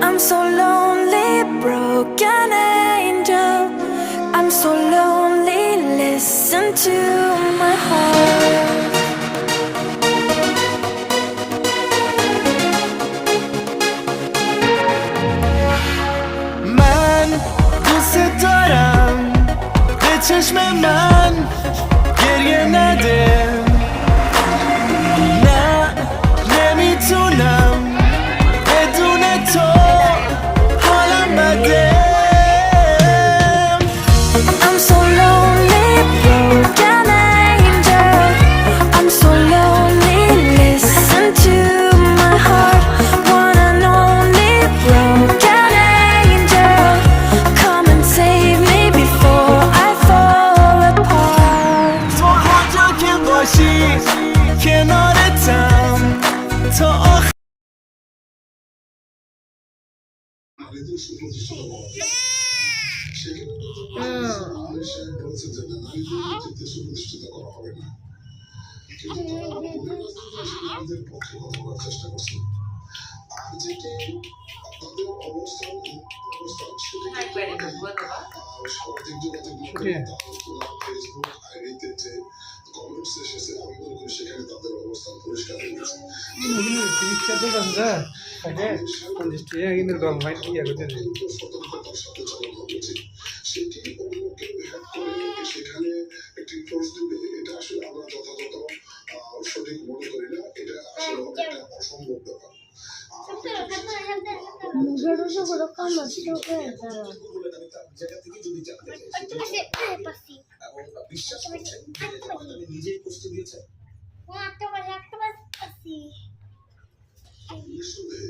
I'm so lonely, broken angel. I'm so lonely, listen to my heart. من دوست دارم به چشم من گریه نده نه نمیتونم بدون تو حالم بده I'm so lonely, broken angel. I'm so lonely, listen to my heart. One and only broken angel. Come and save me before I fall apart. تو هر جا که باشی کنارتم تا آخر নারীদের সুপ্রতিষ্ঠিত করা সেখানে মানুষের বলছে যে না নারীদের নেতৃত্বে সুপ্রতিষ্ঠিত করা হবে না কিন্তু তারা আমাদের রাজনীতি নারীদের পক্ষে কথা বলার চেষ্টা করছে আর যেটি আপনাদের অবস্থান সেটি সামাজিক যোগাযোগ মাধ্যমে ফেসবুক আইডিতে যে কমেন্টস এসেছে আমি মনে করি সেখানে তাদের অবস্থান পরিষ্কার হয়ে গেছে সতর্কতার সাথে চালানো উচিত সেটি অন্য কেউ হ্যাক করে সেখানে একটি পোস্ট দিবে এটা আসলে আমরা যথাযথ সঠিক মনে করি না এটা আসলে অনেকটা অসম্ভব ব্যাপার নিজেই পোস্ট দিয়েছে আসলে